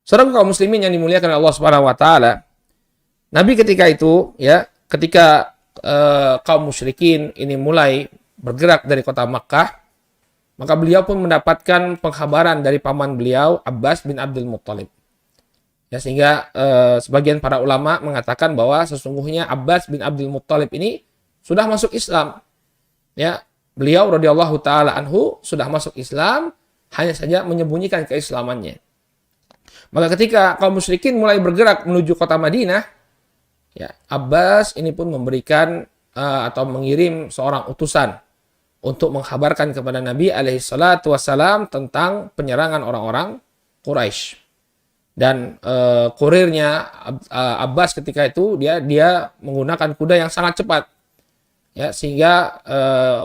Saudara kaum muslimin yang dimuliakan Allah Subhanahu wa taala, Nabi ketika itu ya, ketika kaum musyrikin ini mulai bergerak dari kota Makkah, maka beliau pun mendapatkan pengkhabaran dari paman beliau Abbas bin Abdul Muttalib. Ya, sehingga sebagian para ulama mengatakan bahwa sesungguhnya Abbas bin Abdul Muttalib ini sudah masuk Islam. Ya, beliau radhiyallahu taala anhu sudah masuk Islam, hanya saja menyembunyikan keislamannya. Maka ketika kaum musyrikin mulai bergerak menuju kota Madinah, ya, Abbas ini pun memberikan atau mengirim seorang utusan untuk mengkhabarkan kepada Nabi alaihissalatu wassalam tentang penyerangan orang-orang Quraisy. Dan kurirnya Abbas ketika itu dia menggunakan kuda yang sangat cepat, ya, sehingga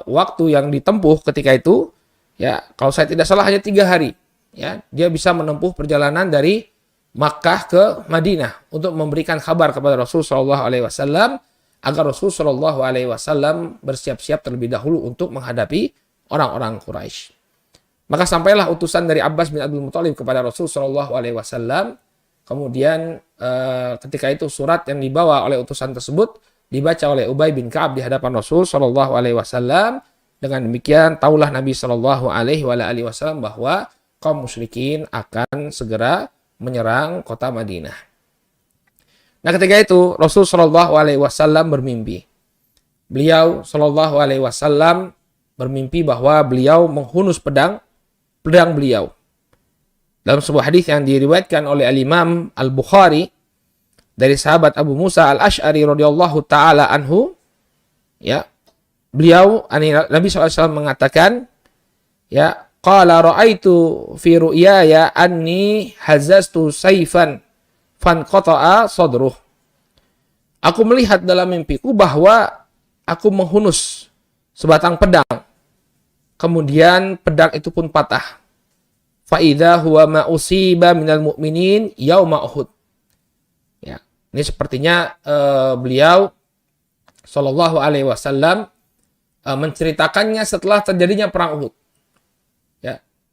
waktu yang ditempuh ketika itu, ya, kalau saya tidak salah hanya 3 hari, ya, dia bisa menempuh perjalanan dari Makkah ke Madinah untuk memberikan kabar kepada Rasul Shallallahu Alaihi Wasallam agar Rasul Shallallahu Alaihi Wasallam bersiap-siap terlebih dahulu untuk menghadapi orang-orang Quraisy. Maka sampailah utusan dari Abbas bin Abdul Muttalib kepada Rasul Shallallahu Alaihi Wasallam. Kemudian ketika itu surat yang dibawa oleh utusan tersebut dibaca oleh Ubay bin Ka'ab di hadapan Rasul Shallallahu Alaihi Wasallam. Dengan demikian taulah Nabi Shallallahu Alaihi Wasallam bahwa kaum musyrikin akan segera menyerang kota Madinah. Nah, ketika itu Rasul Shallallahu Alaihi Wasallam bermimpi. Beliau Shallallahu Alaihi Wasallam bermimpi bahwa beliau menghunus pedang beliau. Dalam sebuah hadis yang diriwayatkan oleh Al-Imam Al-Bukhari dari sahabat Abu Musa Al-Asy'ari radhiyallahu taala anhu, ya, beliau Nabi SAW mengatakan, ya, qala ra'aitu fi ru'yaya anni hazaztu sayfan fanqata'a sadruh. Aku melihat dalam mimpiku bahwa aku menghunus sebatang pedang. Kemudian pedang itu pun patah. Fa idza huwa ma usiba minal mu'minin yauma Uhud. Ya, ini sepertinya beliau sallallahu alaihi wasallam menceritakannya setelah terjadinya perang Uhud.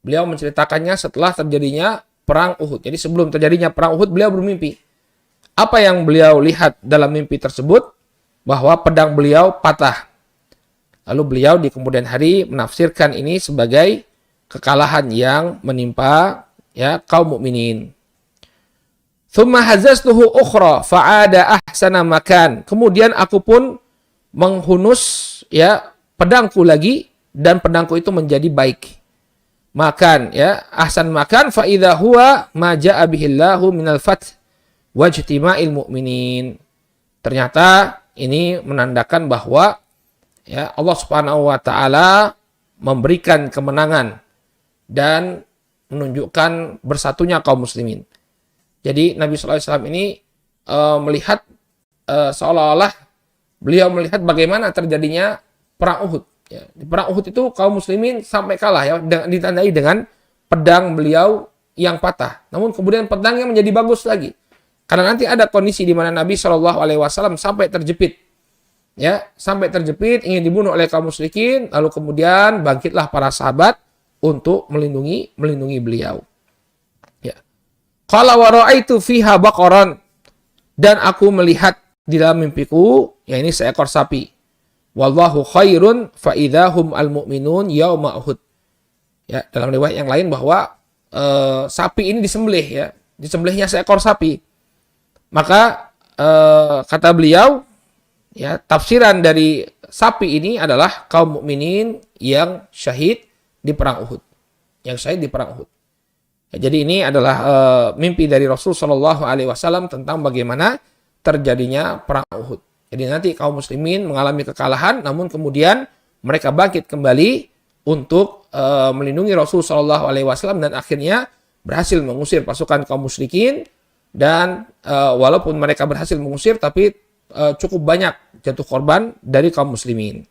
Beliau menceritakannya setelah terjadinya perang Uhud. Jadi sebelum terjadinya perang Uhud, beliau bermimpi. Apa yang beliau lihat dalam mimpi tersebut? Bahwa pedang beliau patah. Lalu beliau di kemudian hari menafsirkan ini sebagai kekalahan yang menimpa, ya, kaum mukminin. Tsumma hazaztuhu ukhra fa'ada ahsana makan. Kemudian aku pun menghunus, ya, pedangku lagi dan pedangku itu menjadi baik. Makan, ya, ahsan makan fa idza huwa ma jaa bihillahu minal fath wajtima'il mu'minin. Ternyata ini menandakan bahwa, ya, Allah Subhanahu wa taala memberikan kemenangan dan menunjukkan bersatunya kaum muslimin. Jadi Nabi sallallahu alaihi wasallam ini melihat seolah-olah beliau melihat bagaimana terjadinya perang Uhud. Ya, di perang Uhud itu kaum muslimin sampai kalah, ya, ditandai dengan pedang beliau yang patah. Namun kemudian pedangnya menjadi bagus lagi. Karena nanti ada kondisi di mana Nabi Shallallahu Alaihi Wasallam sampai terjepit, ya, sampai terjepit ingin dibunuh oleh kaum musyrikin. Lalu kemudian bangkitlah para sahabat untuk melindungi beliau. Ya. Qala wa ra'aitu fiha baqaran, dan aku melihat di dalam mimpiku, ya, ini seekor sapi. Wallahu khairun fa idahum al-mu'minun yauma Uhud. Ya, dalam riwayat yang lain bahwa sapi ini disembelih, ya, disembelihnya seekor sapi. Maka kata beliau, ya, tafsiran dari sapi ini adalah kaum mukminin yang syahid di perang Uhud. Yang syahid di perang Uhud. Ya, jadi ini adalah mimpi dari Rasul Shallallahu Alaihi Wasallam tentang bagaimana terjadinya perang Uhud. Jadi nanti kaum muslimin mengalami kekalahan, namun kemudian mereka bangkit kembali untuk melindungi Rasul Shallallahu Alaihi Wasallam dan akhirnya berhasil mengusir pasukan kaum musyrikin. Dan walaupun mereka berhasil mengusir, tapi cukup banyak jatuh korban dari kaum muslimin.